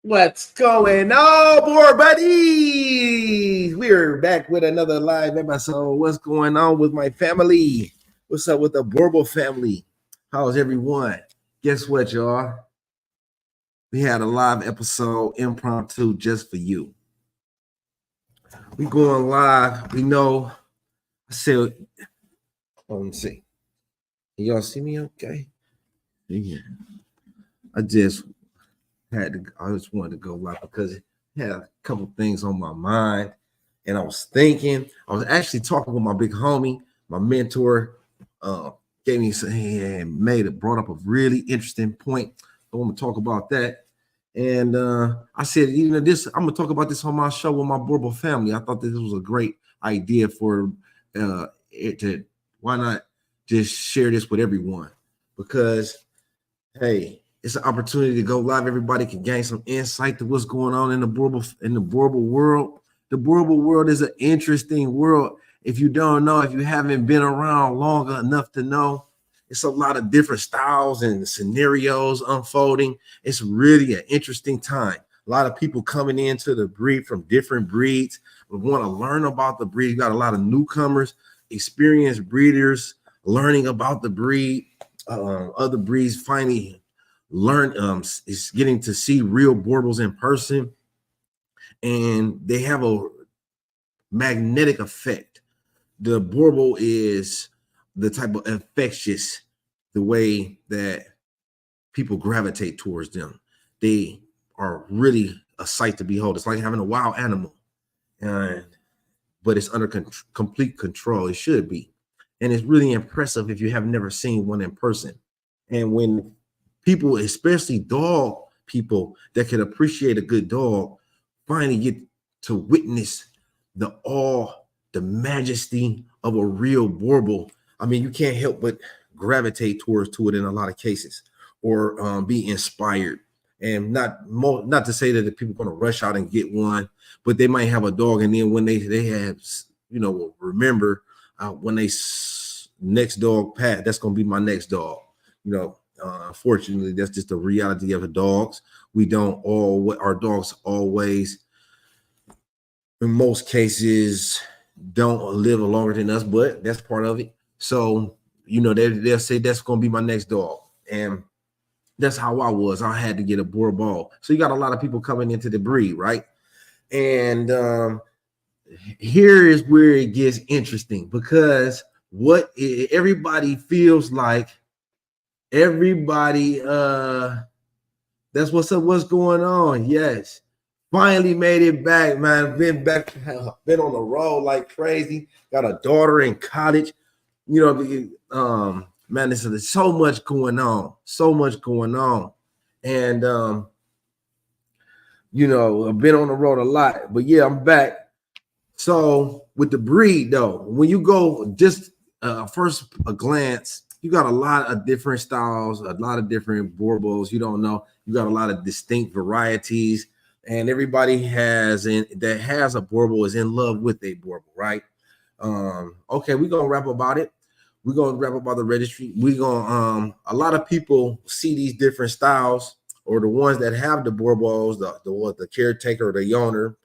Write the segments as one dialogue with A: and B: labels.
A: What's going on, board buddies? We're back with another live episode. What's going on with my family? What's up with the Boerboel family? How's everyone? Guess what, y'all? We had a live episode impromptu just for you. We going live. We know. I said, let me see. Can y'all see me okay? Yeah. I just wanted to go live because it had a couple things on my mind, and I was actually talking with my big homie, my mentor, gave me some and brought up a really interesting point. I want to talk about that. And I said, I'm gonna talk about this on my show with my Boerboel family. I thought this was a great idea for why not just share this with everyone? Because hey, it's an opportunity to go live. Everybody can gain some insight to what's going on in the Boerboel world. The Boerboel world is an interesting world. If you don't know, if you haven't been around long enough to know, it's a lot of different styles and scenarios unfolding. It's really an interesting time. A lot of people coming into the breed from different breeds. We want to learn about the breed. You got a lot of newcomers, experienced breeders learning about the breed. Other breeds finally is getting to see real Boerboels in person, and they have a magnetic effect. The Boerboel is the type of infectious, the way that people gravitate towards them. They are really a sight to behold. It's like having a wild animal, but it's under complete control. It should be, and it's really impressive if you have never seen one in person. And when people, especially dog people that can appreciate a good dog, finally get to witness the awe, the majesty of a real Boerboel. I mean, you can't help but gravitate to it in a lot of cases, or be inspired. And not to say that the people are going to rush out and get one, but they might have a dog, and then when they have, remember when they next dog pat, that's going to be my next dog. Unfortunately, that's just the reality of the dogs. Our dogs always, in most cases, don't live longer than us, but that's part of it. So, they'll say that's going to be my next dog. And that's how I was. I had to get a Boerboel. So you got a lot of people coming into the breed, right? And here is where it gets interesting, because what everybody feels like, everybody, that's what's going on. Yes, finally made it back, man. Been on the road like crazy. Got a daughter in college. Man, there's so much going on, and I've been on the road a lot, but yeah, I'm back. So with the breed, though, when you go just first a glance, you got a lot of different styles, a lot of different Boerboels. You don't know. You got a lot of distinct varieties, and everybody that has a Boerboel is in love with a Boerboel, right? Okay, we're gonna rap about it. We're gonna rap about the registry. A lot of people see these different styles, or the ones that have the Boerboels, the caretaker, the owner,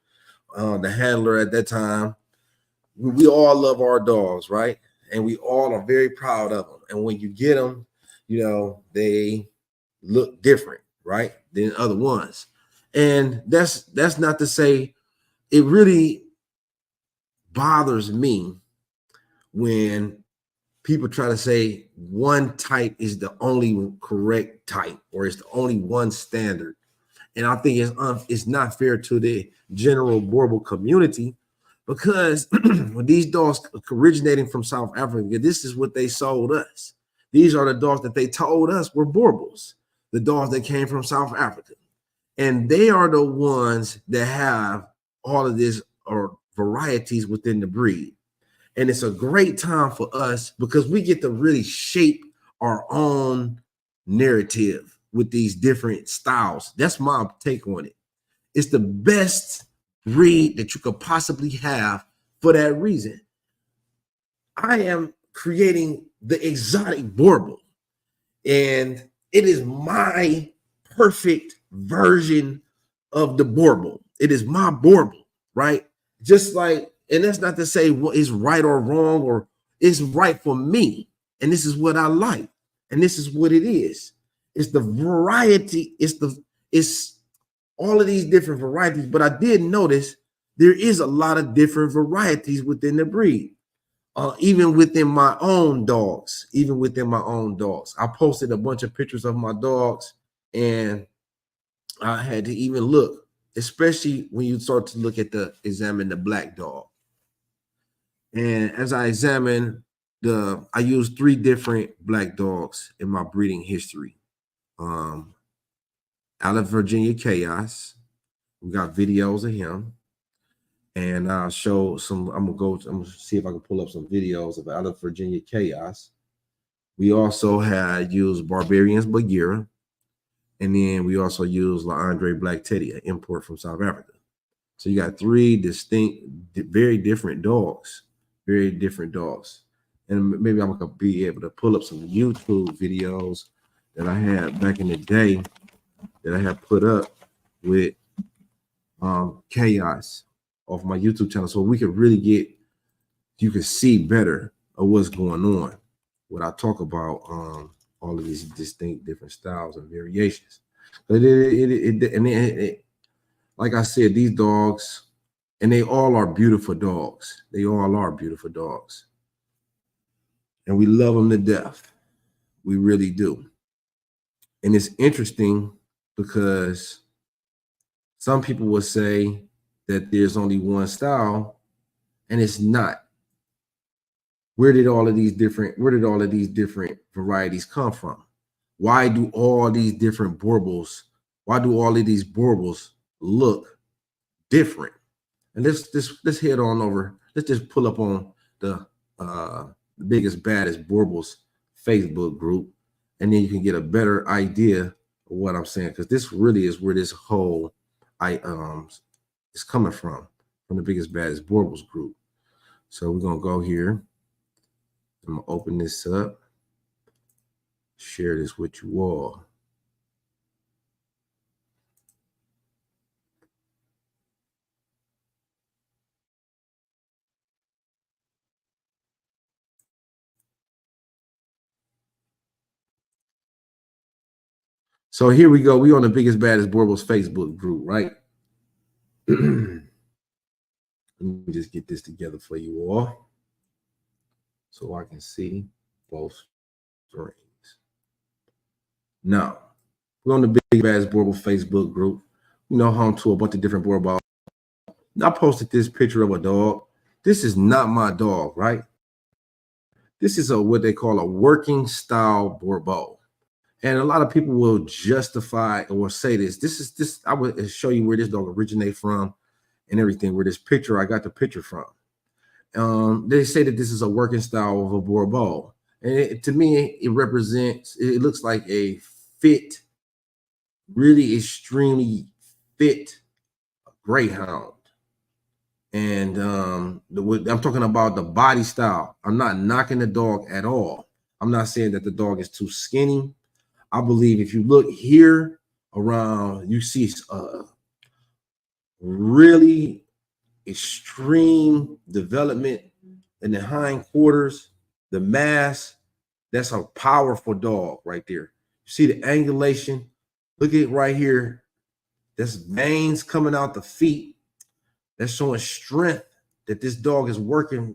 A: the handler at that time. We all love our dogs, right? And we all are very proud of them. And when you get them, they look different, right, than other ones. And that's not to say it really bothers me when people try to say one type is the only correct type, or it's the only one standard. And I think it's not fair to the general Boerboel community, because when these dogs originating from South Africa, this is what they sold us. These are the dogs that they told us were Boerboels, the dogs that came from South Africa. And they are the ones that have all of this or varieties within the breed. And it's a great time for us because we get to really shape our own narrative with these different styles. That's my take on it. It's the best breed that you could possibly have for that reason. I am creating the exotic Boerboel, and it is my perfect version of the Boerboel. It is my Boerboel, right? Just like, and that's not to say what is right or wrong, or it's right for me. And this is what I like. And this is what it is. It's the variety. It's all of these different varieties. But I did notice there is a lot of different varieties within the breed. Even within my own dogs, I posted a bunch of pictures of my dogs, and I had to even look, especially when you start to look at examine the black dog. And as I examine I used 3 different black dogs in my breeding history. Out of Virginia Chaos, we got videos of him. And I'll show some. I'm gonna see if I can pull up some videos of out of Virginia Chaos. We also had used Barbarians Bagheera, and then we also used LaAndre Black Teddy, an import from South Africa. So you got 3 distinct, very different dogs, And maybe I'm gonna be able to pull up some YouTube videos that I had back in the day that I had put up with Chaos off my YouTube channel, so we could really you can see better of what's going on when I talk about all of these distinct different styles and variations. But like I said, these dogs, and they all are beautiful dogs. And we love them to death. We really do. And it's interesting because some people will say that there's only one style, and it's not. Where did all of these different varieties come from? Why do all these different Boerboels, look different? And let's head on over. Let's just pull up on the biggest, baddest Boerboels Facebook group, and then you can get a better idea of what I'm saying, because this really is where this whole is coming from the biggest, baddest Boerboels group. So we're gonna go here. I'm gonna open this up, share this with you all. So here we go. We on the biggest, baddest Boerboels Facebook group, right? Let me just get this together for you all so I can see both screens. Now, we're on the biggest, baddest Boerboels Facebook group. You know, home to a bunch of different Boerboels. I posted this picture of a dog. This is not my dog, right? This is what they call a working style Boerboel. And a lot of people will justify or say this. I would show you where this dog originates from and everything, where this picture, I got the picture from. They say that this is a working style of a Boerboel. And to me, it looks like a fit, really extremely fit greyhound. And I'm talking about the body style. I'm not knocking the dog at all. I'm not saying that the dog is too skinny. I believe if you look here around, you see really extreme development in the hindquarters, the mass. That's a powerful dog right there. You see the angulation. Look at it right here. There's veins coming out the feet. That's showing strength that this dog is working.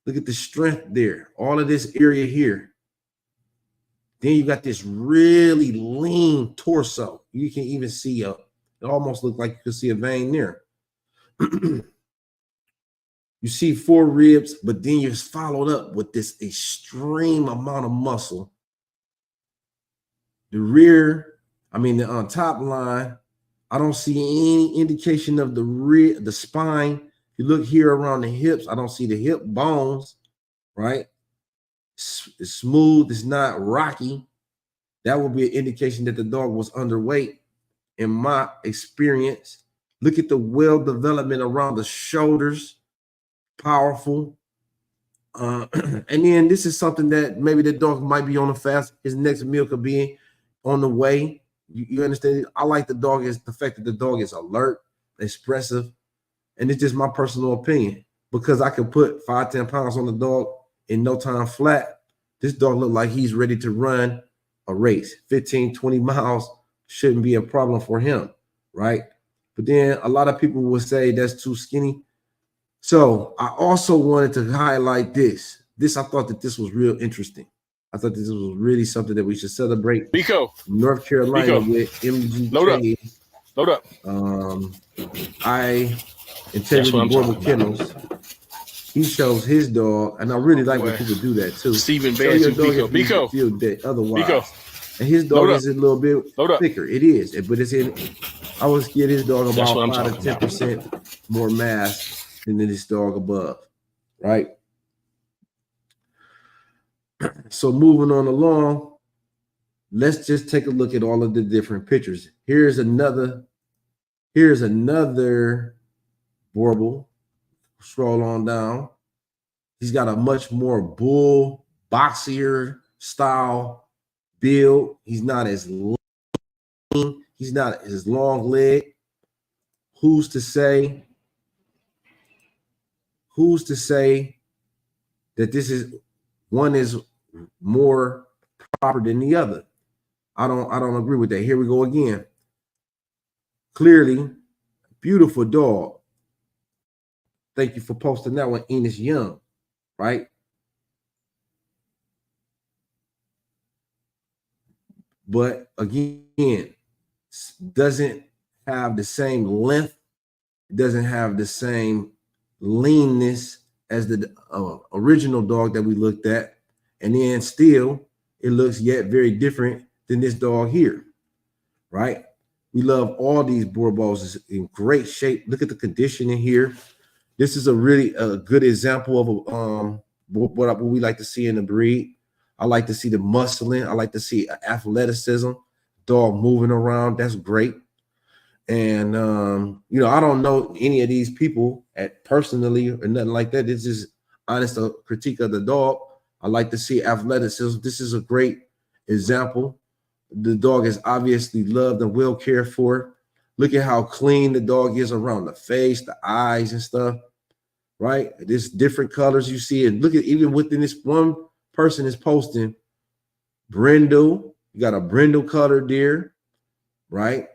A: Look at the strength there. All of this area here. Then you got this really lean torso. You can even see it almost looks like you can see a vein there. You see 4 ribs, but then you're followed up with this extreme amount of muscle. The rear, the top line, I don't see any indication of the rear, the spine. You look here around the hips, I don't see the hip bones, right? It's smooth, it's not rocky. That would be an indication that the dog was underweight in my experience. Look at the well development around the shoulders, powerful. And then this is something that maybe the dog might be on a fast. His next meal could be on the way. You understand? I like the dog is the fact that the dog is alert, expressive, and it's just my personal opinion because I can put 5-10 pounds on the dog in no time flat. This dog look like he's ready to run a race. 15-20 miles shouldn't be a problem for him, right? But then a lot of people will say that's too skinny. So I also wanted to highlight this. I thought that this was real interesting. I thought this was really something that we should celebrate.
B: Biko.
A: North Carolina with MGK.
B: Load up. Load up.
A: Integrity Boerboel Kennels. He shows his dog, and I really like when people do that too.
B: Stephen
A: Show your
B: Bantu,
A: dog if you feel that otherwise.
B: Biko.
A: And his dog is a little bit thicker. It is, but it's in. I would give his dog about 5 to 10% more mass than this dog above, right? So moving on along, let's just take a look at all of the different pictures. Here's another Boerboel. Scroll on down. He's got a much more bull, boxier style build. He's not as lean. He's not as long leg. Who's to say that this is one is more proper than the other? I don't agree with that. Here we go again. Clearly, beautiful dog. Thank you for posting that one, Enos Young, right? But again, doesn't have the same length, doesn't have the same leanness as the original dog that we looked at. And then still, it looks yet very different than this dog here, right? We love all these Boerboels. Is in great shape. Look at the conditioning here. This is a really good example of what we like to see in the breed. I like to see the muscling. I like to see athleticism, dog moving around. That's great. And, I don't know any of these people personally or nothing like that. This is honest critique of the dog. I like to see athleticism. This is a great example. The dog is obviously loved and well cared for. Look at how clean the dog is around the face, the eyes and stuff, right? There's different colors you see. And look at even within this one person is posting brindle. You got a brindle color deer, right?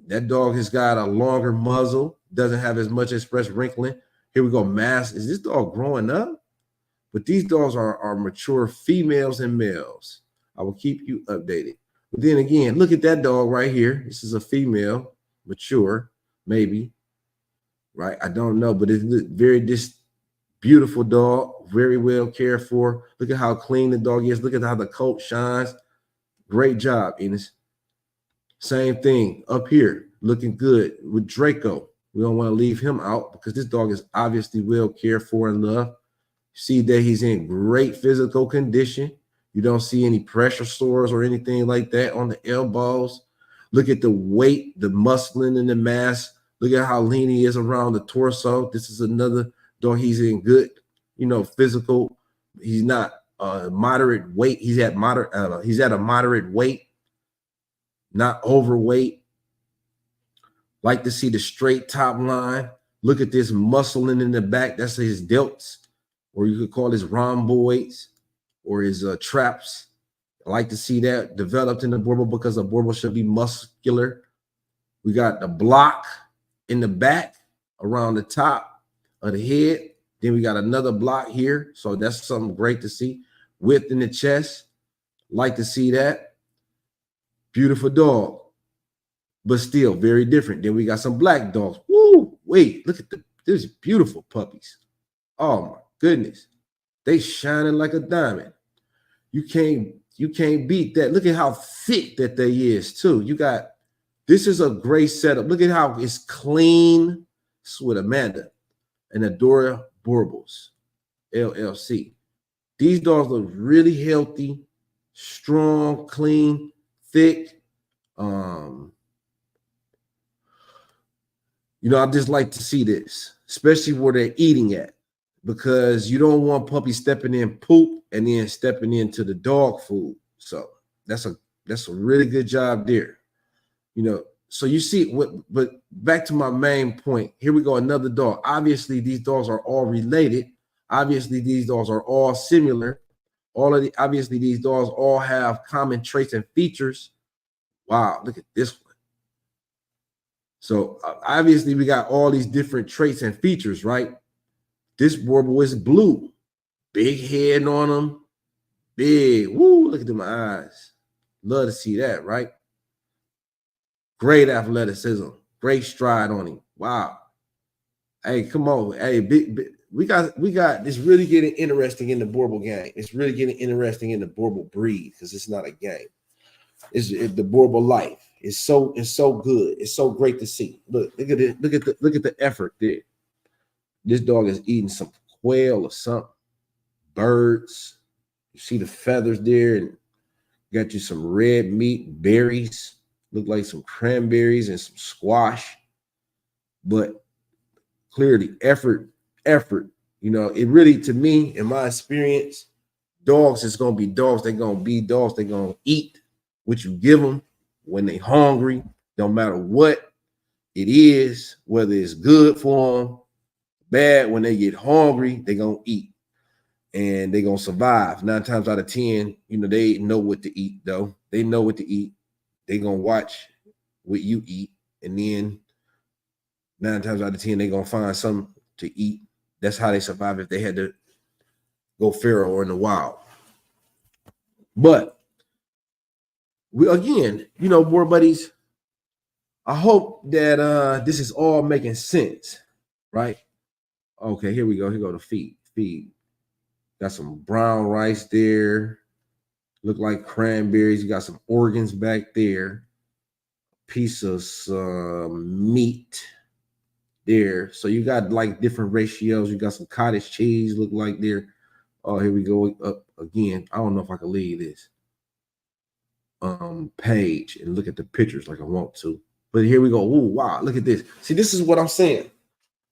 A: That dog has got a longer muzzle, doesn't have as much express wrinkling. Here we go, mass. Is this dog growing up? But these dogs are mature females and males. I will keep you updated. But then again, look at that dog right here. This is a female, mature, maybe, right? I don't know, but it's this beautiful dog, very well cared for. Look at how clean the dog is. Look at how the coat shines. Great job, Enos. Same thing up here, looking good with Draco. We don't want to leave him out because this dog is obviously well cared for and loved. See that he's in great physical condition. You don't see any pressure sores or anything like that on the elbows. Look at the weight, the muscling and the mass. Look at how lean he is around the torso. This is another dog. He's in good, physical. He's not moderate weight. He's at a moderate weight, not overweight. Like to see the straight top line. Look at this muscling in the back. That's his delts, or you could call his rhomboids or his traps. I like to see that developed in the Boerboel because a Boerboel should be muscular. We got the block in the back around the top of the head. Then we got another block here. So that's something great to see. Width in the chest. Like to see that. Beautiful dog. But still very different. Then we got some black dogs. Woo! Wait, look at these beautiful puppies. Oh my goodness. They shining like a diamond. You can't beat that. Look at how thick that they is too. This is a great setup. Look at how it's clean. This is with Amanda and Adora Boerboels, LLC. These dogs look really healthy, strong, clean, thick. I just like to see this, especially where they're eating at, because you don't want puppies stepping in poop and then stepping into the dog food. So that's a really good job there. So you see what, but back to my main point. Here we go, another dog. Obviously, these dogs are all related. Obviously, these dogs are all similar. Obviously, these dogs all have common traits and features. Wow, look at this one. So obviously, we got all these different traits and features, right? This Boerboel is blue, big head on him, big. Woo! Look at them eyes. Love to see that, right? Great athleticism, great stride on him. Wow. Hey, come on. Hey, big. We got it's really getting interesting in the Boerboel game. It's really getting interesting in the Boerboel breed because it's not a game. It's the Boerboel life. It's so good. It's so great to see. Look at it. Look at the effort there. This dog is eating some quail or something. Birds. You see the feathers there, and got you some red meat, berries. Look like some cranberries and some squash. But clearly, effort. It really, to me, in my experience, dogs is gonna be dogs. They're gonna be dogs. They're gonna eat what you give them when they hungry. Don't matter what it is, whether it's good for them, bad. When they get hungry, they're gonna eat, and they're gonna survive. 9 times out of 10, they know what to eat. Though they know what to eat, they're gonna watch what you eat, and then 9 times out of 10, they're gonna find something to eat. That's how they survive if they had to go feral or in the wild. But we again, board buddies, I hope that this is all making sense, right? Okay, here we go. Here go the feed. Got some brown rice there. Look like cranberries. You got some organs back there. Piece of meat there. So you got like different ratios. You got some cottage cheese, look like there. Oh, here we go up again. I don't know if I can leave this page and look at the pictures like I want to. But here we go. Oh, wow, look at this. See, this is what I'm saying.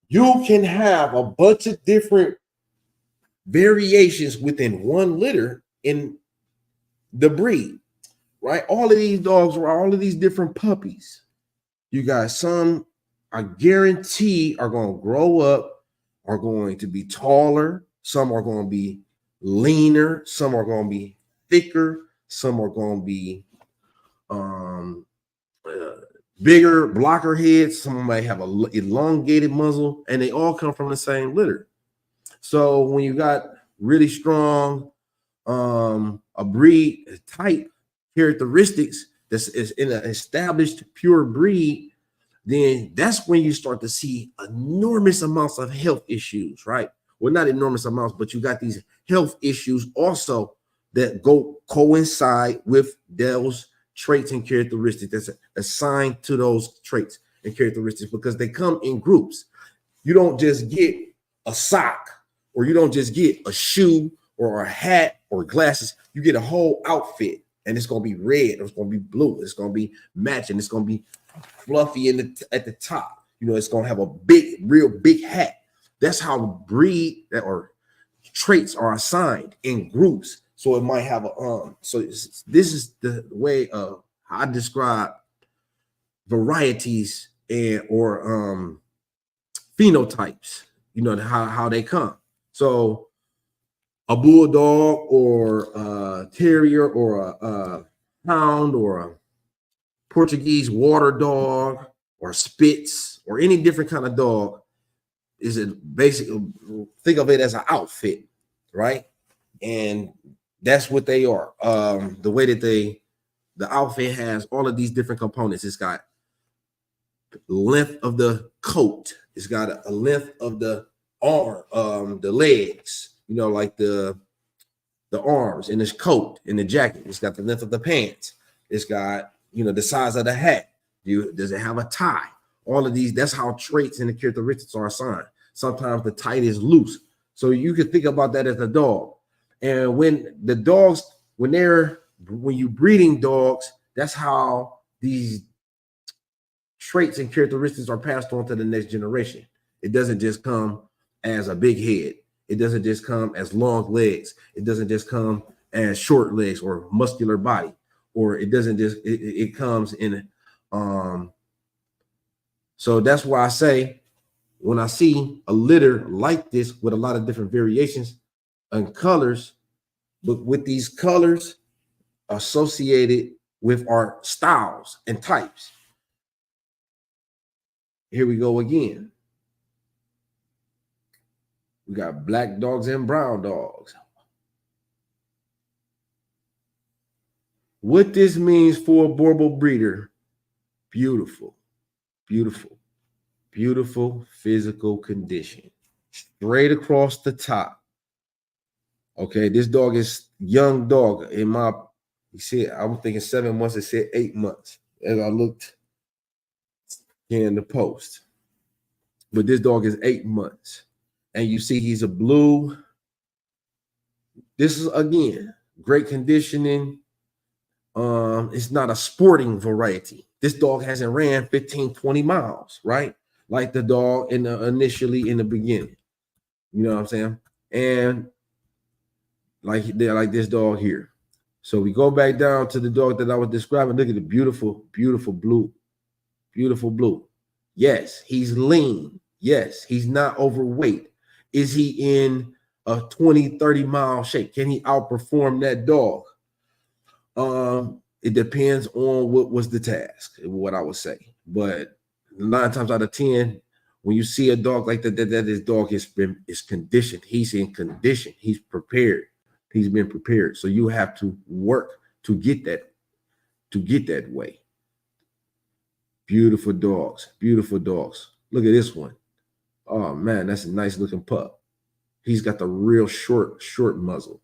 A: You can have a bunch of different variations within one litter in the breed, right? All of these dogs are all of these different puppies. You got some, I guarantee, are going to grow up, are going to be taller. Some are going to be leaner. Some are going to be thicker. Some are going to be bigger blocker heads. Some might have a elongated muzzle, and they all come from the same litter. So when you got really strong, a breed type characteristics that's in an established pure breed, then that's when you start to see enormous amounts of health issues, right? Well, not enormous amounts, but you got these health issues also that coincide with those traits and characteristics that's assigned to those traits and characteristics because they come in groups. You don't just get a sock, or you don't just get a shoe or a hat or glasses. You get a whole outfit, and it's going to be red, or it's going to be blue, it's going to be matching, it's going to be fluffy at the top. It's going to have a real big hat. That's how breed or traits are assigned in groups. So it might have a so this is the way of how I describe varieties or phenotypes. How they come. So a bulldog or a terrier or a hound or a Portuguese water dog or Spitz or any different kind of dog is it basically, think of it as an outfit, right? And that's what they are. The way that the outfit has all of these different components. It's got length of the coat. It's got a length of the arm, the legs, like the arms in this coat, in the jacket. It's got the length of the pants. It's got, the size of the hat. Does it have a tie? All of these, that's how traits and the characteristics are assigned. Sometimes the tie is loose. So you can think about that as a dog. And when the dogs, when you breeding dogs, that's how these traits and characteristics are passed on to the next generation. It doesn't just come as a big head. It doesn't just come as long legs. It doesn't just come as short legs or muscular body, or it doesn't just, it comes in So that's why I say when I see a litter like this with a lot of different variations and colors, but with these colors associated with our styles and types. Here we go again. We got black dogs and brown dogs. What this means for a Boerboel breeder, beautiful, beautiful, beautiful physical condition. Straight across the top. Okay, this dog is young dog. He said, I was thinking 7 months, it said 8 months as I looked in the post. But this dog is 8 months. And you see he's a blue. This is, again, great conditioning. It's not a sporting variety. This dog hasn't ran 15, 20 miles, right? Like the dog initially in the beginning. You know what I'm saying? And like this dog here. So we go back down to the dog that I was describing. Look at the beautiful, beautiful blue. Beautiful blue. Yes, he's lean. Yes, he's not overweight. Is he in a 20, 30-mile shape? Can he outperform that dog? It depends on what was the task, what I would say. But 9 times out of 10, when you see a dog like that this dog is conditioned. He's in condition. He's prepared. He's been prepared. So you have to work to get that way. Beautiful dogs. Beautiful dogs. Look at this one. Oh man, that's a nice looking pup. He's got the real short muzzle.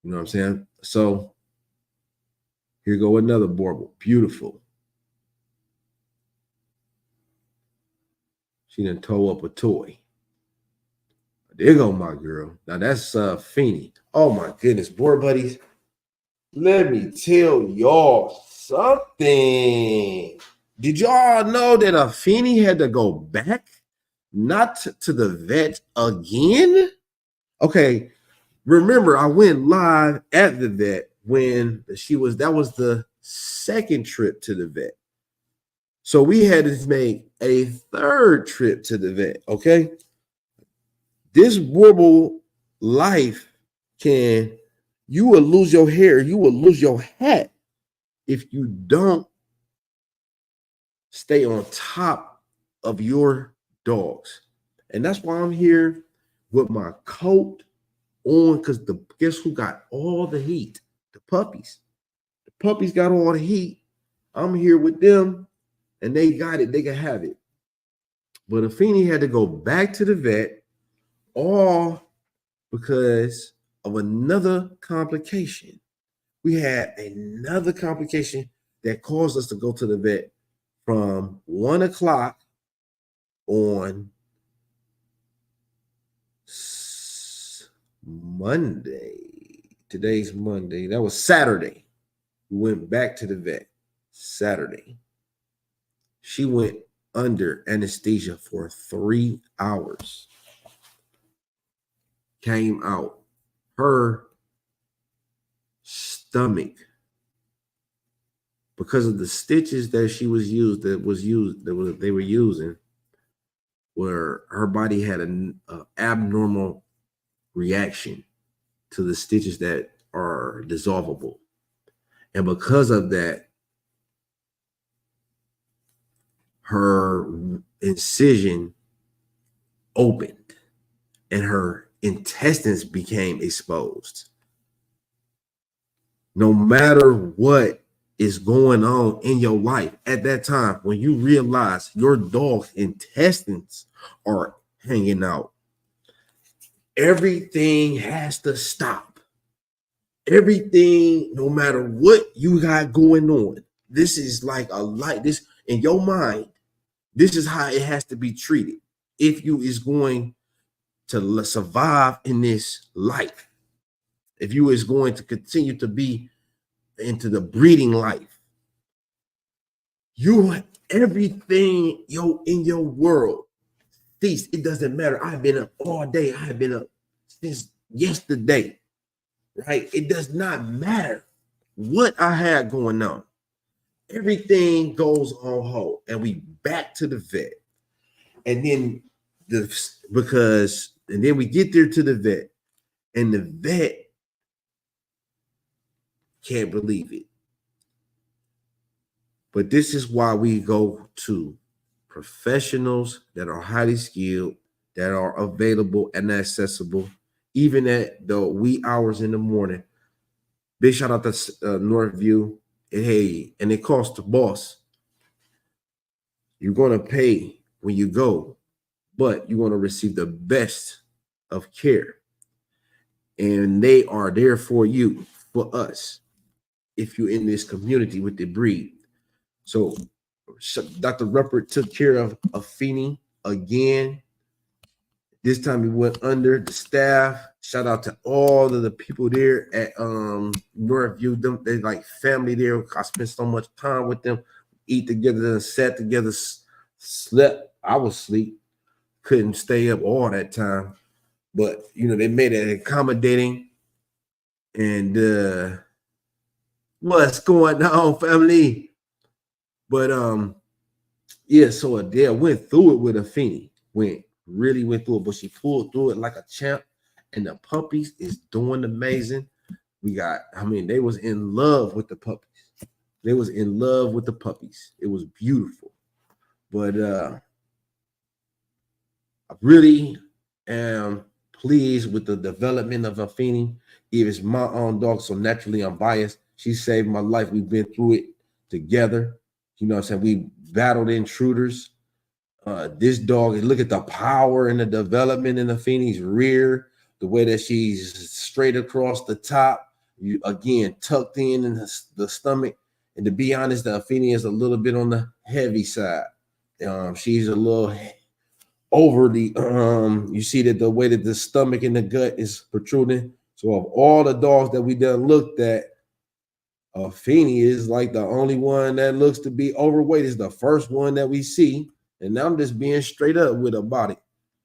A: You know what I'm saying? So here go another Boerboel. Beautiful. She done tow up a toy. There go my girl. Now that's Feeny. Oh my goodness, board buddies. Let me tell y'all something. Did y'all know that a Feeny had to go back, not to the vet again? Okay, remember I went live at the vet when that was the second trip to the vet. So we had to make a third trip to the vet, okay? This Boerboel life you will lose your hair, you will lose your hat if you don't stay on top of your dogs. And that's why I'm here with my coat on, because guess who got all the heat? The puppies. The puppies got all the heat. I'm here with them, and they got it. They can have it. But Afeni had to go back to the vet, all because of another complication. We had another complication that caused us to go to the vet from 1 o'clock on Monday. Today's Monday. That was Saturday. We went back to the vet Saturday. She went under anesthesia for 3 hours. Came out. Her stomach, because of the stitches that they were using, where her body had an abnormal reaction to the stitches that are dissolvable. And because of that, her incision opened and her intestines became exposed. No matter what is going on in your life at that time, when you realize your dog's intestines are hanging out, everything has to stop. Everything, no matter what you got going on, this is like this in your mind. This is how it has to be treated if you is going to survive in this life. If you is going to continue to be into the breeding life, everything in your world cease. It doesn't matter. I've been up all day. I have been up since yesterday, right? It does not matter what I had going on. everything goes on hold, and we back to the vet. And then then we get there to the vet, and the vet can't believe it. But this is why we go to professionals that are highly skilled, that are available and accessible, even at the wee hours in the morning. Big shout out to Northview. Hey, and it costs the boss. You're going to pay when you go, but you're going to receive the best of care. And they are there for you, for us, if you're in this community with the breed. So Dr. Ruppert took care of Feeney again. This time he went under the staff. Shout out to all of the people there at Northview. Them, they like family there. I spent so much time with them. Eat together and sat together, slept. I was asleep. Couldn't stay up all that time. But they made it accommodating. And what's going on, family? But yeah, so Adele went through it with Afeni. Really went through it, but she pulled through it like a champ. And the puppies is doing amazing. They was in love with the puppies. They was in love with the puppies. It was beautiful. But I really am pleased with the development of Afeni. It is my own dog, so naturally I'm biased. She saved my life. We've been through it together. You know what I'm saying? We battled intruders. This dog, look at the power and the development in the Afeni's rear, the way that she's straight across the top, again, tucked in the stomach. And to be honest, the Afeni is a little bit on the heavy side. She's a little over the, you see that the way that the stomach and the gut is protruding. So of all the dogs that we done looked at, Afeni is like the only one that looks to be overweight. Is the first one that we see. And I'm just being straight up with about it.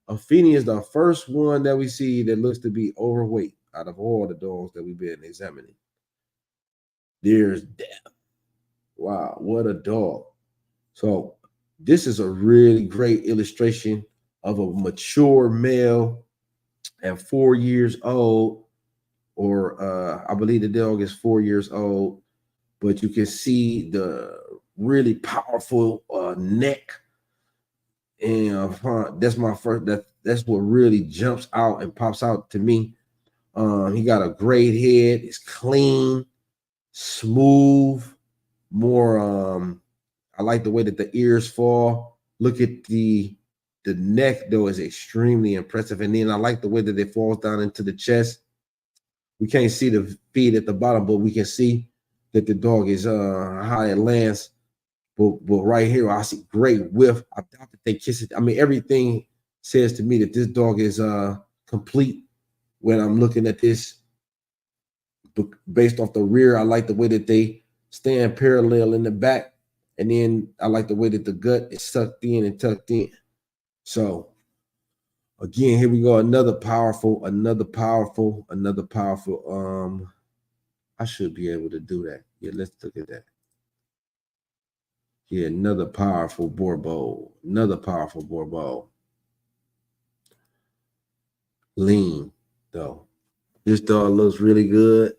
A: Afeni is the first one that we see that looks to be overweight out of all the dogs that we've been examining. There's death. Wow, what a dog. So this is a really great illustration of a mature male at 4 years old, or I believe the dog is 4 years old, but you can see the really powerful neck. And that's my first. That's what really jumps out and pops out to me. He got a great head. It's clean, smooth. More. I like the way that the ears fall. Look at the neck though is extremely impressive, and then I like the way that it falls down into the chest. We can't see the feet at the bottom, but we can see that the dog is how it lands. But right here, I see great whiff. I doubt that they kiss it. I mean, everything says to me that this dog is complete when I'm looking at this. Based off the rear, I like the way that they stand parallel in the back. And then I like the way that the gut is sucked in and tucked in. So again, here we go. Another powerful. I should be able to do that. Yeah, let's look at that. Yeah, another powerful Boerboel. Lean, though. This dog looks really good.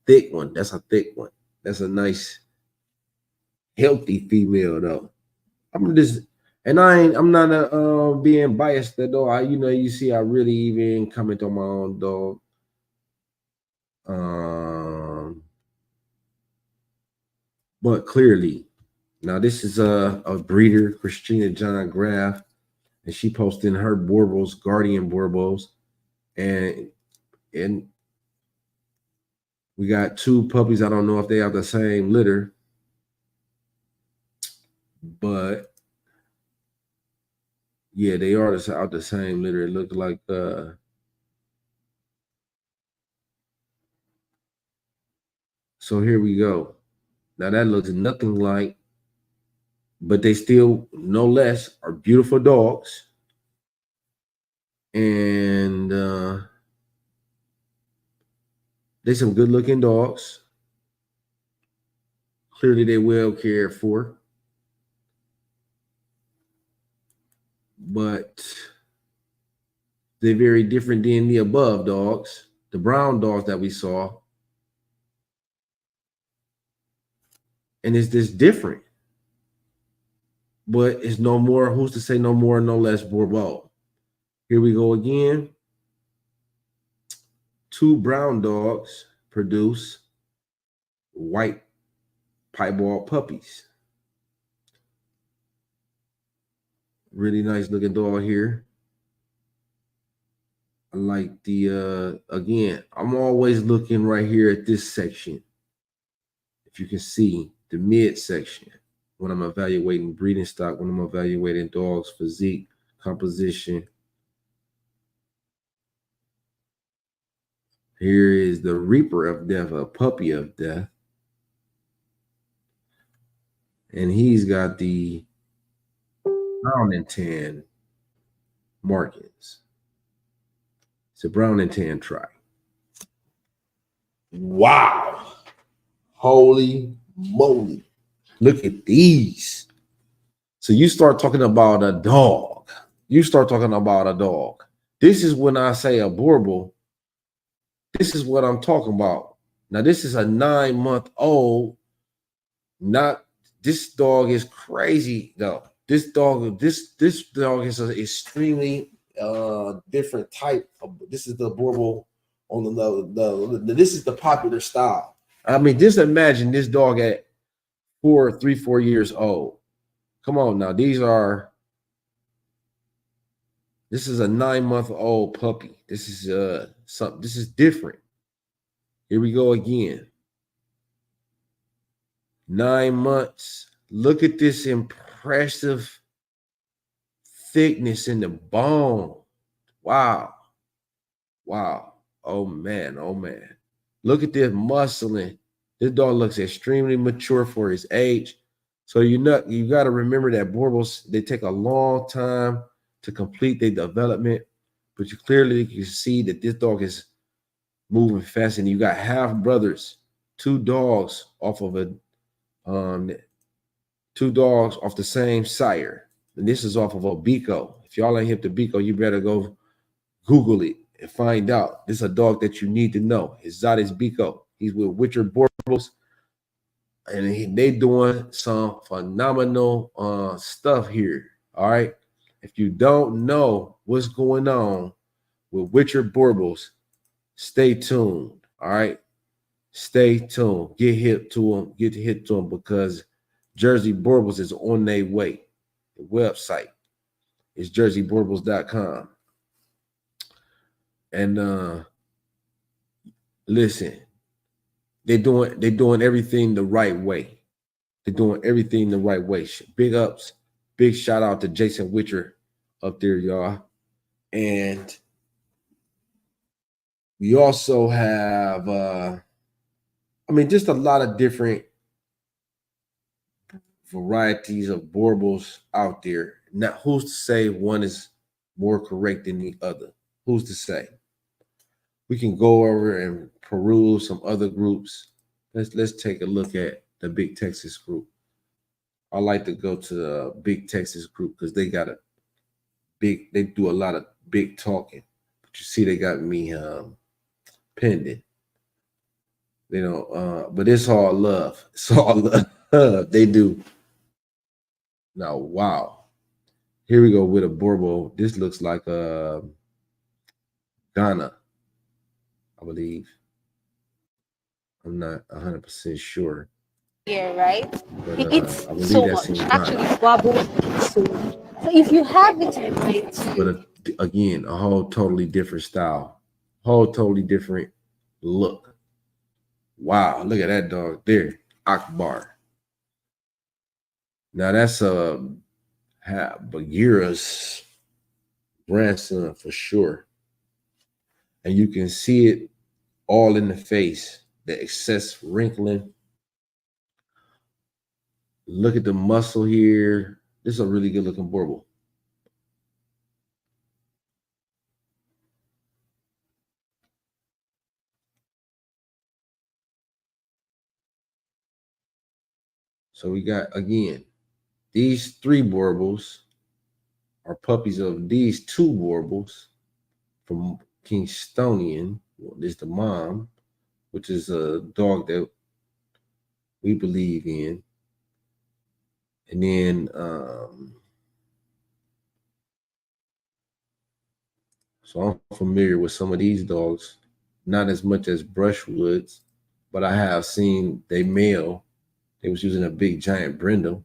A: Thick one. That's a thick one. That's a nice, healthy female, though. I'm not being biased at all. You see, I really even comment on my own dog. But clearly, now this is a breeder, Christina John Graff, and she posted her Boerboels, Guardian Boerboels, and we got two puppies. I don't know if they have the same litter, but yeah, they are out the same litter. It looked like so here we go. Now that looks nothing like, but they still, no less, are beautiful dogs. And they some good looking dogs. Clearly, they well cared for. But they're very different than the above dogs, the brown dogs that we saw. And it's just different. But it's no more, who's to say no more, no less Boerboel. Here we go again. 2 brown dogs produce white piebald puppies. Really nice looking dog here. I like the, again, I'm always looking right here at this section. If you can see the mid section, when I'm evaluating breeding stock, when I'm evaluating dogs' physique, composition. Here is the Reaper of Death, a puppy of death. And he's got the brown and tan markings. It's a brown and tan tri. Wow. Holy moly. Look at these. So you start talking about a dog. You start talking about a dog. This is when I say a Boerboel. This is what I'm talking about. Now, this is a 9-month-old. Not, this dog is crazy though. This dog is an extremely different type of, this is the Boerboel on the this is the popular style. I mean, just imagine this dog at 4 years old. Come on now, this is a 9-month-old puppy. This is something, this is different. Here we go again. 9 months. Look at this impressive thickness in the bone. Wow. Wow. Oh man. Oh man. Look at this muscling. This dog looks extremely mature for his age. So you got to remember that Boerboels, they take a long time to complete their development, but you clearly can see that this dog is moving fast. And you got half brothers, 2 dogs off of a 2 dogs off the same sire. And this is off of a Bico. If y'all ain't hip to Bico, you better go Google it and find out. This is a dog that you need to know. It's Zadis Bico. He's with Richard Boerboels, and they doing some phenomenal stuff here. All right. If you don't know what's going on with Richard Boerboels, stay tuned. All right. Stay tuned. Get hip to him. Get hip to him, because Jersey Boerboels is on their way. The website is jerseyboerboels.com. And listen, they're doing everything the right way. They're doing everything the right way. Big ups, big shout out to Jason Witcher up there, y'all. And we also have just a lot of different varieties of Boerboels out there. Now, who's to say one is more correct than the other? Who's to say? We can go over and peruse some other groups. Let's take a look at the Big Texas group. I like to go to the Big Texas group because they do a lot of big talking. But you see, they got me pending. But it's all love. It's all love. They do. Now, wow. Here we go with a Boerboel. This looks like Ghana, I believe. I'm not 100% sure.
C: Here, right?
A: But
C: It eats
A: I believe
C: so
A: that's
C: much.
A: in
C: Actually,
A: Ghana.
C: Boerboel eats so much. So if you have it, right?
A: But again, a whole totally different style. Whole totally different look. Wow, look at that dog there. Akbar. Now that's Bagheera's grandson for sure. And you can see it all in the face, the excess wrinkling. Look at the muscle here. This is a really good looking Boerboel. So we got, again, these 3 Boerboels are puppies of these 2 Boerboels from Kingstonian. Well, this is the mom, which is a dog that we believe in. And then so I'm familiar with some of these dogs, not as much as Brushwoods, but I have seen they male. They was using a big giant brindle.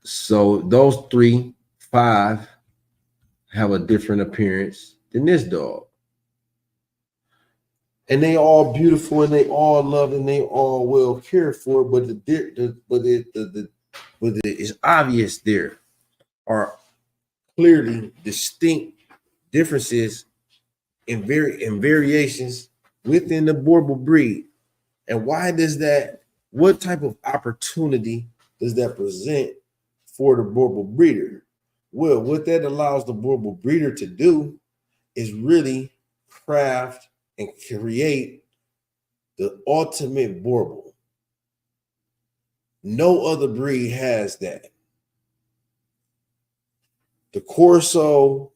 A: So those 3, 5 have a different appearance than this dog. And they all beautiful and they all loved and they all well cared for, but it's obvious there are clearly distinct differences in variations within the Boerboel breed. And why does that? What type of opportunity does that present for the Boerboel breeder? Well, what that allows the Boerboel breeder to do is really craft and create the ultimate Boerboel. No other breed has that. The Corso,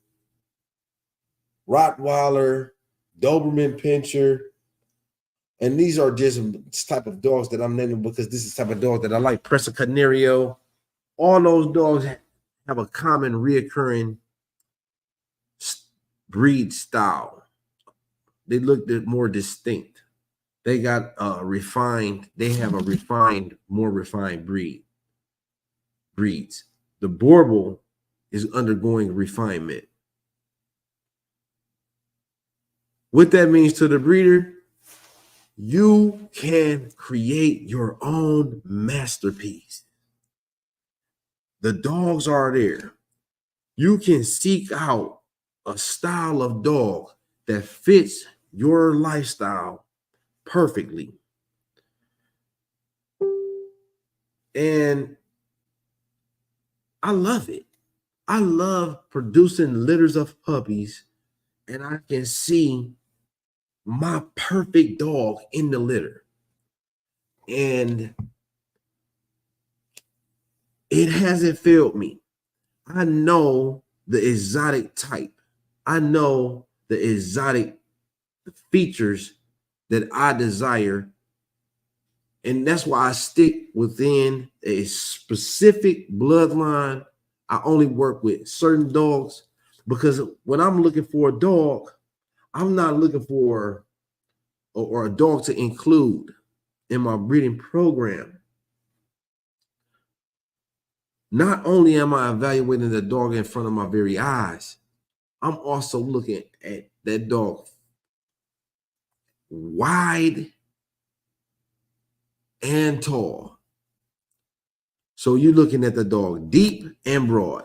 A: Rottweiler, Doberman Pinscher, and these are just type of dogs that I'm naming because this is the type of dog that I like. Presa Canario. All those dogs have a common reoccurring breed style. They look more distinct. They got they have a more refined breeds. The Boerboel is undergoing refinement. What that means to the breeder, you can create your own masterpiece. The dogs are there. You can seek out a style of dog that fits your lifestyle perfectly. And I love it. I love producing litters of puppies, and I can see my perfect dog in the litter. And it hasn't failed me. I know the exotic type. I know the exotic features that I desire. And that's why I stick within a specific bloodline. I only work with certain dogs because when I'm looking for a dog, I'm not looking for or a dog to include in my breeding program. Not only am I evaluating the dog in front of my very eyes, I'm also looking at that dog wide and tall. So you're looking at the dog deep and broad.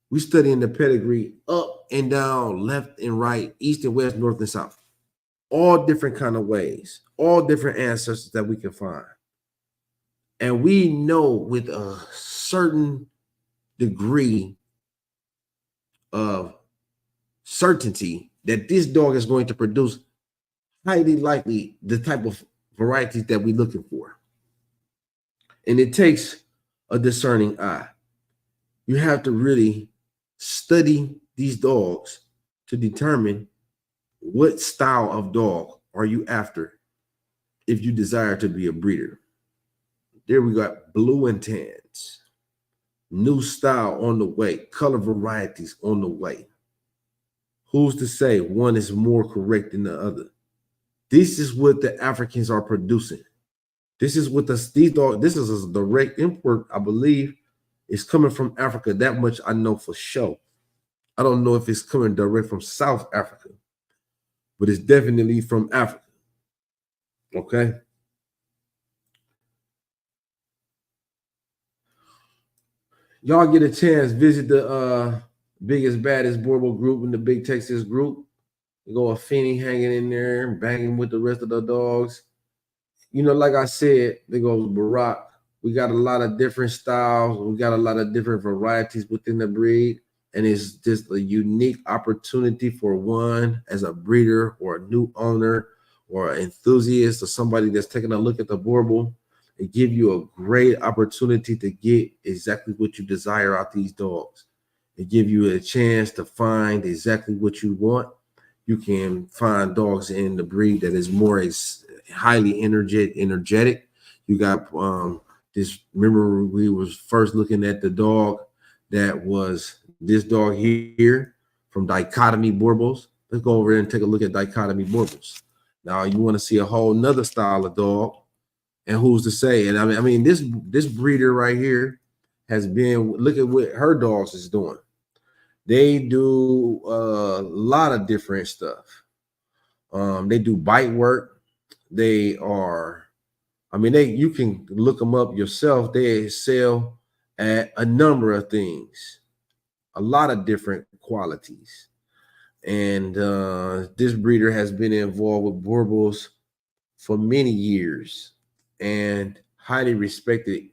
A: We studying the pedigree up and down, left and right, east and west, north and south. All different kind of ways, all different ancestors that we can find. And we know with a certain degree of certainty that this dog is going to produce highly likely the type of varieties that we're looking for. And it takes a discerning eye. You have to really study these dogs to determine what style of dog are you after if you desire to be a breeder. There we got blue and tans, new style on the way, color varieties on the way. Who's to say one is more correct than the other? This is what the Africans are producing. This is what these dogs, this is a direct import, I believe, is coming from Africa. That much I know for sure. I don't know if it's coming direct from South Africa, but it's definitely from Africa. Okay. Y'all get a chance, visit the biggest, baddest Boerboel group in the Big Texas group. You go a Finney hanging in there, banging with the rest of the dogs. You know, like I said, they go Barack. We got a lot of different styles. We got a lot of different varieties within the breed. And it's just a unique opportunity for one as a breeder or a new owner or enthusiast or somebody that's taking a look at the Boerboel, it give you a great opportunity to get exactly what you desire out these dogs. It give you a chance to find exactly what you want. You can find dogs in the breed that is more highly energetic. You got this. Remember, we was first looking at the dog that was this dog here from Dichotomy Boerboels. Let's go over there and take a look at Dichotomy Boerboels. Now you want to see a whole nother style of dog, and who's to say? And I mean this breeder right here has been. Look at what her dogs is doing. They do a lot of different stuff. They do bite work. They are, I mean, you can look them up yourself. They excel at a number of things, a lot of different qualities. And this breeder has been involved with Boerboels for many years and highly respected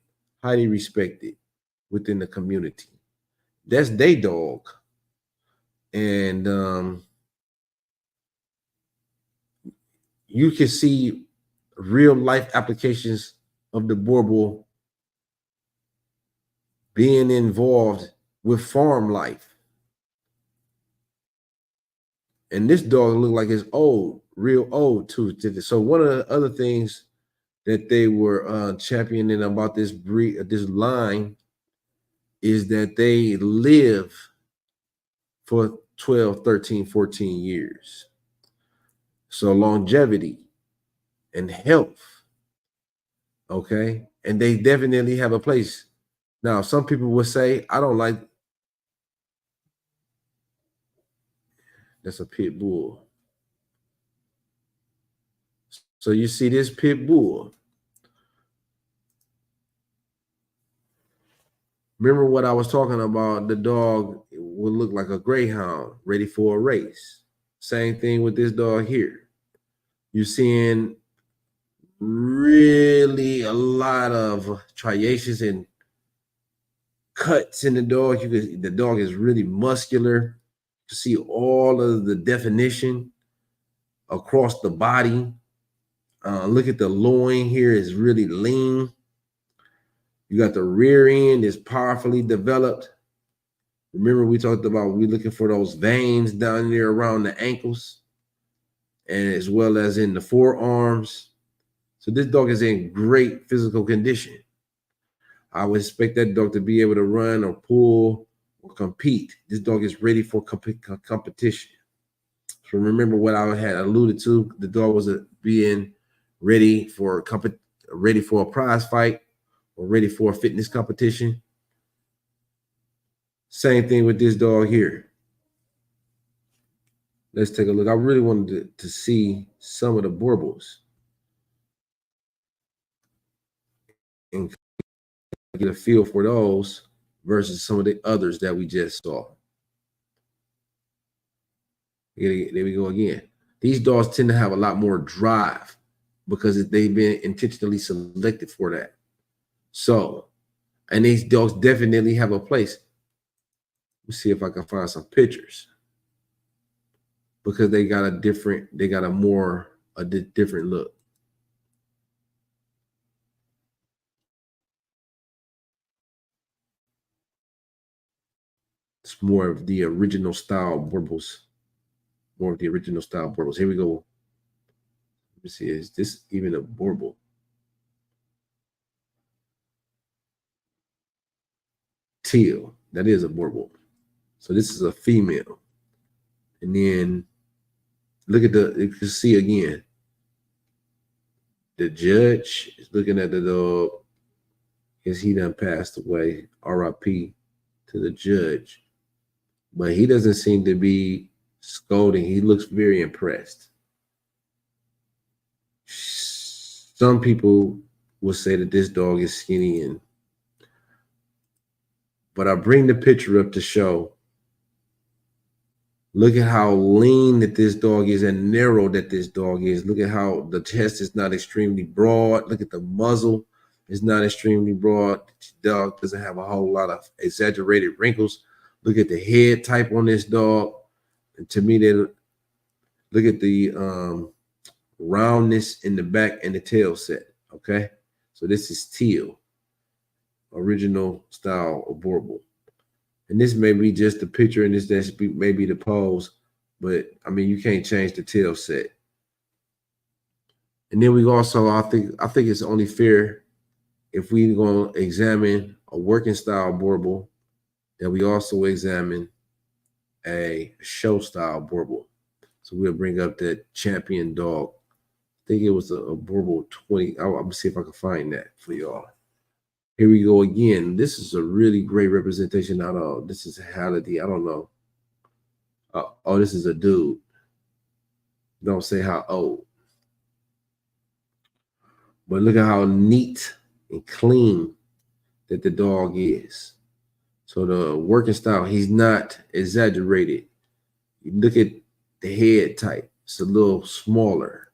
A: within the community. That's their dog. And you can see real life applications of the Boerboel being involved with farm life. And this dog looked like it's old, real old too. So one of the other things that they were championing about this breed, this line, is that they live for 12, 13, 14 years. So longevity and health, okay? And they definitely have a place. Now, some people will say, I don't like, that's a pit bull. So you see this pit bull. Remember what I was talking about? The dog would look like a greyhound ready for a race. Same thing with this dog here. You're seeing really a lot of striations and cuts in the dog. The dog is really muscular. You see all of the definition across the body. Look at the loin here, is really lean. You got the rear end is powerfully developed. Remember, we talked about we're looking for those veins down there around the ankles and as well as in the forearms. So this dog is in great physical condition. I would expect that dog to be able to run or pull or compete. This dog is ready for competition. So remember what I had alluded to. The dog was being ready for a prize fight or ready for a fitness competition. Same thing with this dog here. Let's take a look. I really wanted to see some of the Boerboels and get a feel for those versus some of the others that we just saw. There we go again. These dogs tend to have a lot more drive because they've been intentionally selected for that. So, and these dogs definitely have a place. Let's see if I can find some pictures because they got a different look. It's more of the original style Boerboels. More of the original style Boerboels. Here we go. Let me see. Is this even a Boerboel? Teal. That is a Boerboel. So this is a female. And then look at you can see again. The judge is looking at the dog because he done passed away. RIP to the judge. But he doesn't seem to be scolding. He looks very impressed. Some people will say that this dog is skinny, but I bring the picture up to show. Look at how lean that this dog is and narrow that this dog is. Look at how the chest is not extremely broad. Look at the muzzle. It's not extremely broad. The dog doesn't have a whole lot of exaggerated wrinkles. Look at the head type on this dog. And to me, look at the roundness in the back and the tail set. Okay, so this is teal, original style of Boerboel. And this may be just the picture, and this may be the pose, but I mean, you can't change the tail set. And then we also, I think it's only fair if we going to examine a working style Boerboel, that we also examine a show style Boerboel. So we'll bring up that champion dog. I think it was a Boerboel 20. I'm gonna see if I can find that for y'all. Here we go again. This is a really great representation. I don't know. This is Halliday. I don't know. Oh, this is a dude. Don't say how old. But look at how neat and clean that the dog is. So the working style, he's not exaggerated. You look at the head type. It's a little smaller.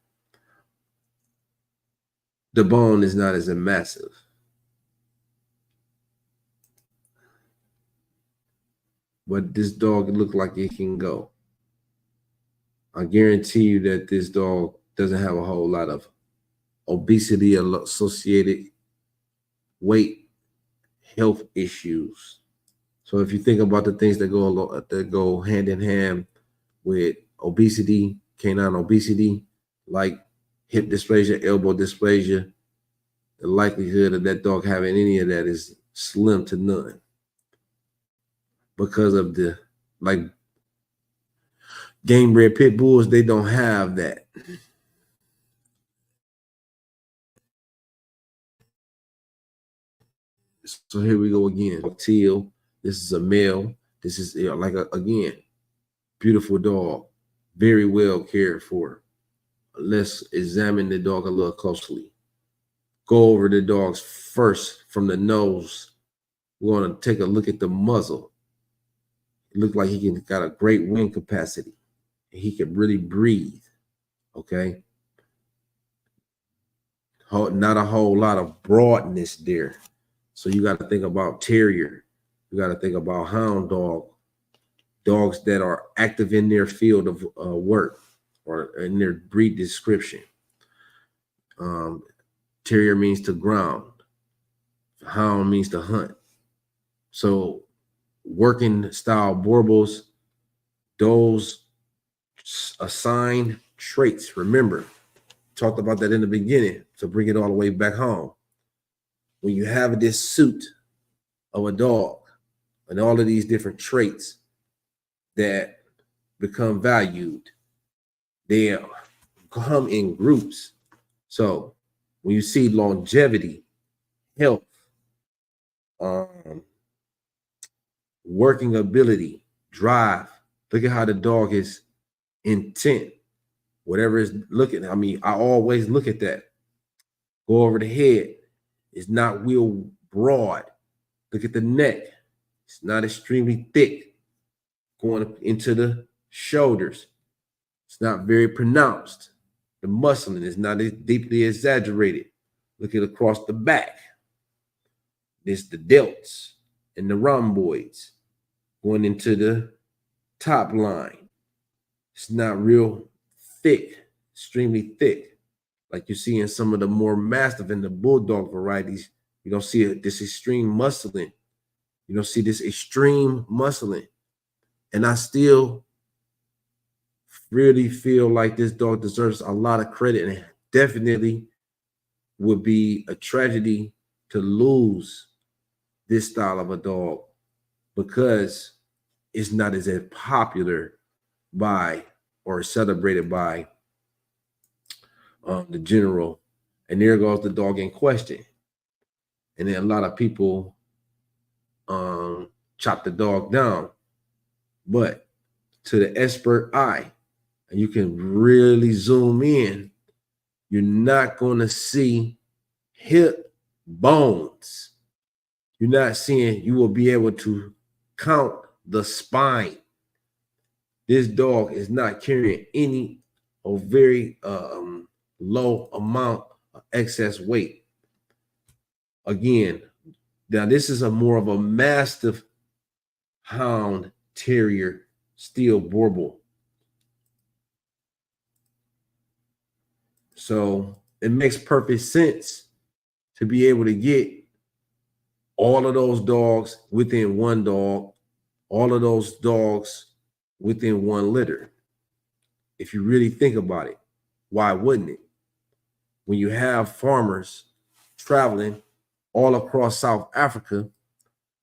A: The bone is not as massive. But this dog look like it can go. I guarantee you that this dog doesn't have a whole lot of obesity associated weight health issues. So if you think about the things that go hand in hand with obesity, canine obesity, like hip dysplasia, elbow dysplasia, the likelihood of that dog having any of that is slim to none, because of the, like, game bred pit bulls, they don't have that. So here we go again. Teal. This is a male. This is again, beautiful dog, very well cared for. Let's examine the dog a little closely. Go over the dogs first from the nose. We're going to take a look at the muzzle. It looks like he got a great wing capacity. He can really breathe. Okay. Not a whole lot of broadness there. So you got to think about terrier. You got to think about hound dog, dogs that are active in their field of work or in their breed description. Terrier means to ground. Hound means to hunt. So working style Boerboels, those assigned traits, remember, talked about that in the beginning, to bring it all the way back home. When you have this suit of a dog and all of these different traits that become valued, they come in groups. So when you see longevity, health, working ability, drive, look at how the dog is intent, whatever is looking. I mean, I always look at that. Go over the head. It's not real broad. Look at the neck. It's not extremely thick. Going into the shoulders, it's not very pronounced. The muscling is not as deeply exaggerated. Look at across the back. There's the delts and the rhomboids going into the top line. It's not real thick, extremely thick, like you see in some of the more mastiff and the bulldog varieties. You don't see this extreme muscling. You don't see this extreme muscling. And I still really feel like this dog deserves a lot of credit, and definitely would be a tragedy to lose this style of a dog, because it's not as popular by or celebrated by the general. And there goes the dog in question. And then a lot of people chop the dog down. But to the expert eye, and you can really zoom in, you're not going to see hip bones. You're not seeing, you will be able to count the spine. This dog is not carrying any or very low amount of excess weight. Again, now this is a more of a mastiff hound terrier steel Boerboel. So it makes perfect sense to be able to get all of those dogs within one dog, all of those dogs within one litter. If you really think about it, why wouldn't it? When you have farmers traveling all across South Africa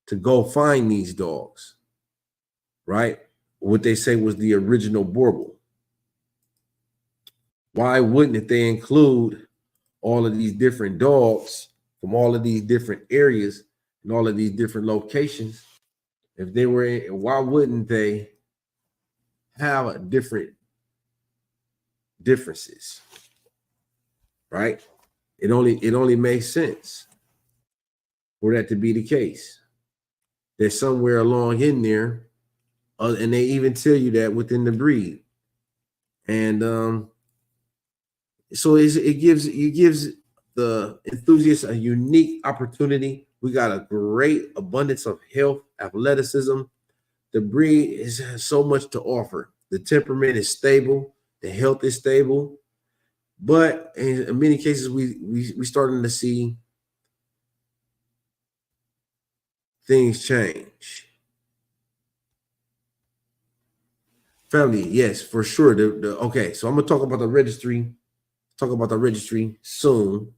A: to go find these dogs, right? What they say was the original Boerboel. Why wouldn't it they include all of these different dogs from all of these different areas and all of these different locations? If they were in, why wouldn't they have a differences, right? It only makes sense for that to be the case. There's somewhere along in there, and they even tell you that within the breed, and so it gives the enthusiast a unique opportunity. We got a great abundance of health, athleticism. The breed has so much to offer. The temperament is stable, the health is stable, but in many cases we starting to see things change. Family, yes, for sure. Okay, so I'm gonna talk about the registry. Talk about the registry soon,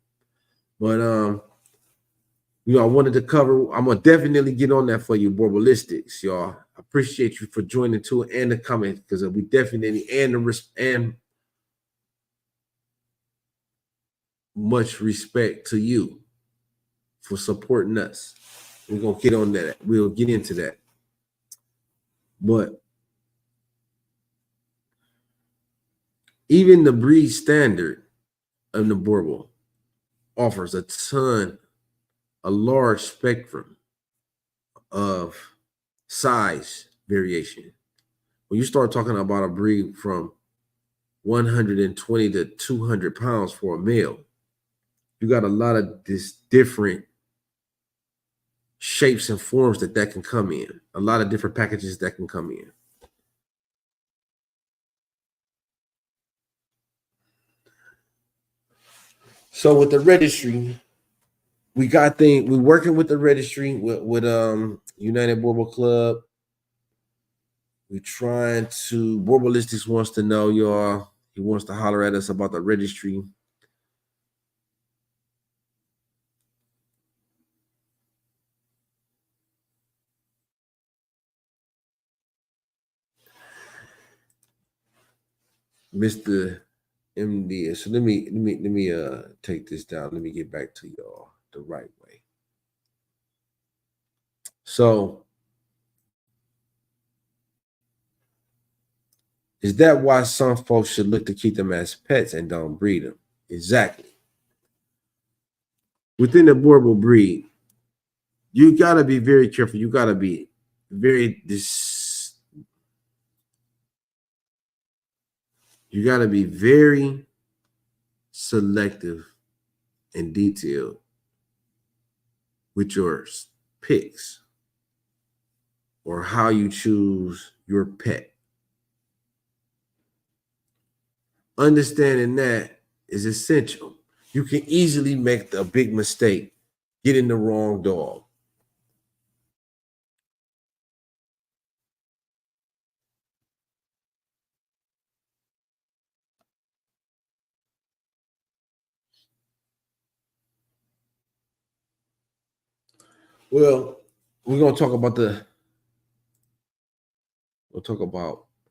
A: but I wanted to cover. I'm gonna definitely get on that for you, Boerboelistics, y'all. I appreciate you for joining too and the comment because we definitely and much respect to you for supporting us. We're gonna get on that. We'll get into that, but even the breed standard of the Boerboel offers a large spectrum of size variation. When you start talking about a breed from 120 to 200 pounds for a male, you got a lot of this different shapes and forms that can come in, a lot of different packages that can come in. So with the registry, we're working with the registry with United Boerboel Club. We're trying to Boerboelistics wants to know, y'all. He wants to holler at us about the registry. Mr. MD. So let me take this down. Let me get back to y'all the right way. So is that why some folks should look to keep them as pets and don't breed them? Exactly. Within the Boerboel breed, you gotta be very careful. You gotta be very you gotta be very selective and detailed with your picks or how you choose your pet. Understanding that is essential. You can easily make a big mistake, getting the wrong dog. Well, we're gonna talk about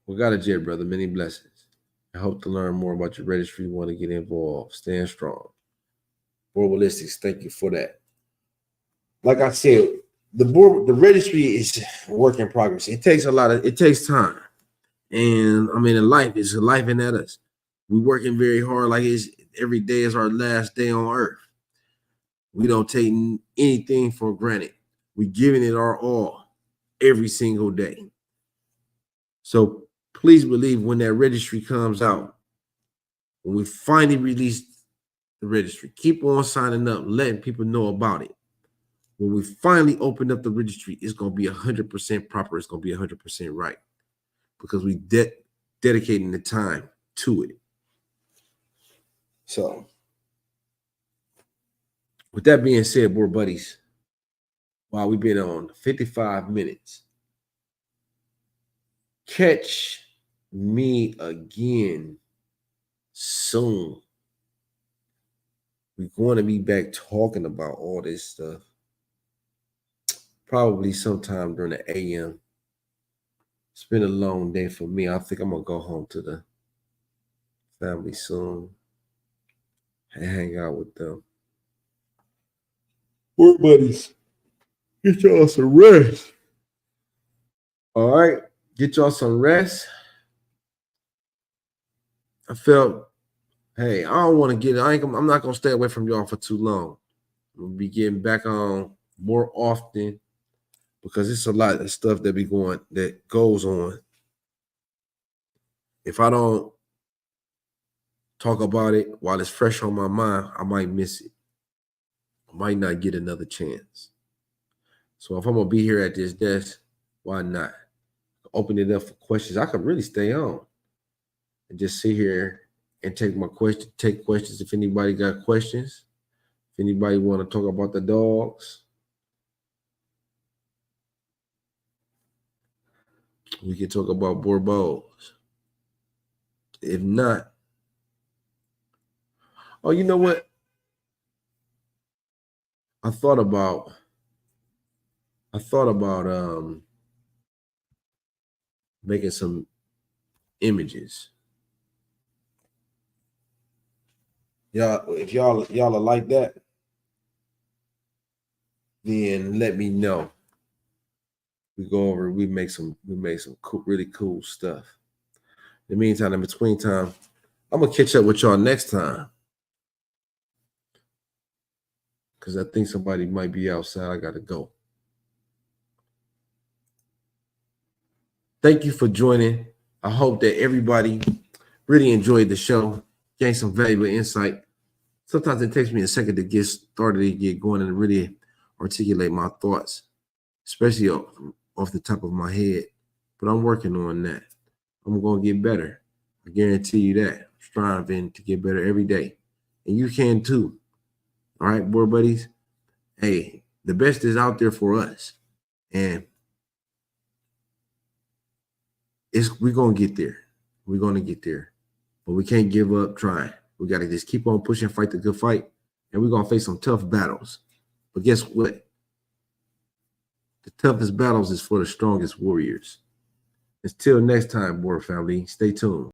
A: we got a jet, brother. Many blessings. I hope to learn more about your registry. Want to get involved. Stand strong. Boerboelistics, thank you for that. Like I said, the registry is a work in progress. It takes time. And I mean, in life is life in at us. We're working very hard, like every day is our last day on earth. We don't take anything for granted. We're giving it our all every single day. So please believe when that registry comes out, when we finally release the registry, keep on signing up, letting people know about it. When we finally open up the registry, it's going to be 100% proper. It's going to be 100% right because we dedicating the time to it. So, with that being said, board buddies, while we've been on 55 minutes, catch me again soon. We're going to be back talking about all this stuff. Probably sometime during the AM. It's been a long day for me. I think I'm going to go home to the family soon and hang out with them. Work buddies, get y'all some rest. All right, get y'all some rest. I felt, hey, I don't want to get, I'm not going to stay away from y'all for too long. We'll be getting back on more often because it's a lot of stuff that goes on. If I don't talk about it while it's fresh on my mind, I might miss it. I might not get another chance. So if I'm going to be here at this desk, why not? Open it up for questions. I could really stay on and just sit here and take questions if anybody got questions. If anybody want to talk about the dogs, we can talk about Boerboel. If not, oh, you know what? I thought about making some images. If y'all are like that, then let me know. We make some cool, really cool stuff. In the meantime, in between time, I'm gonna catch up with y'all next time. Because I think somebody might be outside. I gotta go. Thank you for joining. I hope that everybody really enjoyed the show, gained some valuable insight. Sometimes it takes me a second to get started, to get going, and really articulate my thoughts, especially off the top of my head. But I'm working on that. I'm going to get better. I guarantee you that. I'm striving to get better every day. And you can too. All right, board buddies. Hey, the best is out there for us. And we're going to get there. We're going to get there. But we can't give up trying. We got to just keep on pushing, fight the good fight. And we're going to face some tough battles. But guess what? The toughest battles is for the strongest warriors. Until next time, Boer family, stay tuned.